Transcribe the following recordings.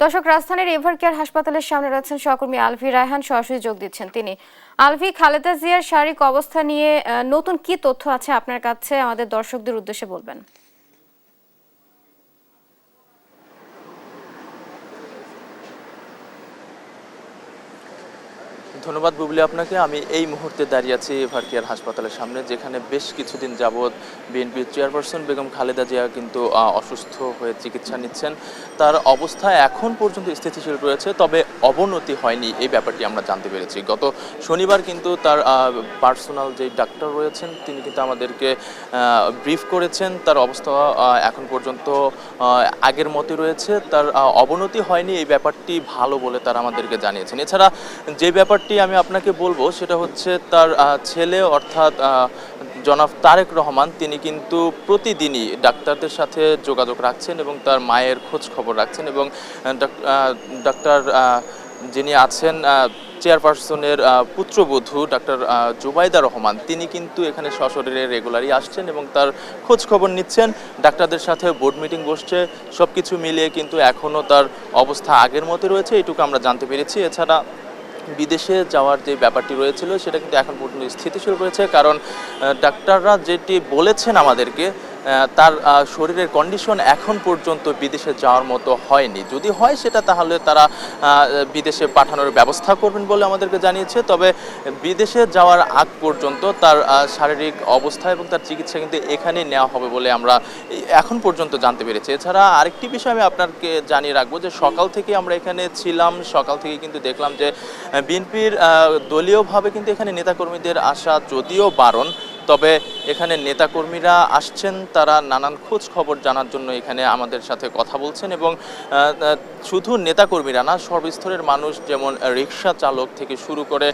দর্শক, রাজধানীর এভারকেয়ার হাসপাতালের সামনে রয়েছেন সহকর্মী আলভি রায়হান, সরাসরি যোগ দিচ্ছেন তিনি। আলভি, খালেদা জিয়ার শারীরিক অবস্থা নিয়ে নতুন কি তথ্য আছে আপনার কাছে, আমাদের দর্শকদের উদ্দেশ্যে বলবেন। ধন্যবাদ বুবলি আপনাকে। আমি এই মুহূর্তে দাঁড়িয়ে আছি এভারকেয়ার হাসপাতালের সামনে, যেখানে বেশ কিছুদিন যাবৎ বিএনপির চেয়ারপারসন বেগম খালেদা জিয়া কিন্তু অসুস্থ হয়ে চিকিৎসা নিচ্ছেন। তার অবস্থা এখন পর্যন্ত স্থিতিশীল রয়েছে, তবে অবনতি হয়নি এই ব্যাপারটি আমরা জানতে পেরেছি। গত শনিবার কিন্তু তার পার্সোনাল যে ডাক্তার রয়েছেন তিনি কিন্তু আমাদেরকে ব্রিফ করেছেন। তার অবস্থা এখন পর্যন্ত আগের মতো রয়েছে, তার অবনতি হয়নি, এই ব্যাপারটি ভালো বলে তারা আমাদেরকে জানিয়েছেন। এছাড়া যে ব্যাপারটি আমি আপনাকে বলবো সেটা হচ্ছে তার ছেলে অর্থাৎ জনাব তারেক রহমান, তিনি কিন্তু প্রতিদিনই ডাক্তারদের সাথে যোগাযোগ রাখছেন এবং তার মায়ের খোঁজ খবর রাখছেন এবং ডাক্তার যিনি আছেন চেয়ারপারসনের পুত্রবধূ ডাক্তার জুবাইদা রহমান, তিনি কিন্তু এখানে সশরীরে রেগুলারই আসছেন এবং তার খোঁজ খবর নিচ্ছেন। ডাক্তারদের সাথে বোর্ড মিটিং বসছে, সব কিছু মিলিয়ে কিন্তু এখনও তার অবস্থা আগের মতো রয়েছে, এটুকু আমরা জানতে পেরেছি। এছাড়া বিদেশে যাওয়ার যে ব্যাপারটি রয়েছিল সেটা কিন্তু এখন পর্যন্ত স্থিতিশীল রয়েছে, কারণ ডাক্তাররা যেটি বলেছেন আমাদেরকে, তার শরীরের কন্ডিশন এখন পর্যন্ত বিদেশে যাওয়ার মতো হয়নি। যদি হয় সেটা তাহলে তারা বিদেশে পাঠানোর ব্যবস্থা করবেন বলে আমাদেরকে জানিয়েছে। তবে বিদেশে যাওয়ার আগ পর্যন্ত তার শারীরিক অবস্থা এবং তার চিকিৎসা কিন্তু এখানেই নেওয়া হবে বলে আমরা এখন পর্যন্ত জানতে পেরেছি। এছাড়া আরেকটি বিষয় আমি আপনাকে জানিয়ে রাখবো যে সকাল থেকে আমরা এখানে ছিলাম, সকাল থেকে কিন্তু দেখলাম যে বিএনপির দলীয়ভাবে কিন্তু এখানে নেতাকর্মীদের আসা যদিও বারণ, তবে এখানে নেতাকর্মীরা আসছেন, তারা নানান খোঁজ খবর জানার জন্য এখানে আমাদের সাথে কথা বলছেন এবং শুধু নেতাকর্মীরা না, সর্বস্তরের মানুষ, যেমন রিক্সা চালক থেকে শুরু করে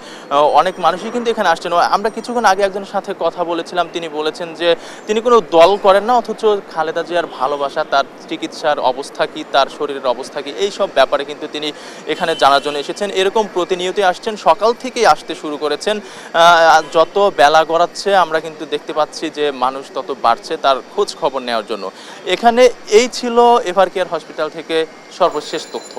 অনেক মানুষই কিন্তু এখানে আসছেন। আমরা কিছুক্ষণ আগে একজনের সাথে কথা বলেছিলাম, তিনি বলেছেন যে তিনি কোনো দল করেন না, অথচ খালেদা জিয়ার ভালোবাসা, তার চিকিৎসার অবস্থা কি, তার শরীরের অবস্থা কি, এই সব ব্যাপারে কিন্তু তিনি এখানে জানার জন্য এসেছেন। এরকম প্রতিনিয়তই আসছেন, সকাল থেকেই আসতে শুরু করেছেন। যত বেলা গড়াচ্ছে আমরা কিন্তু দেখতে পাচ্ছি যে মানুষ তত বাড়ছে তার খোঁজ খবর নেওয়ার জন্য। এখানে এই ছিল এভারকেয়ার হসপিটাল থেকে সর্বশেষ তথ্য।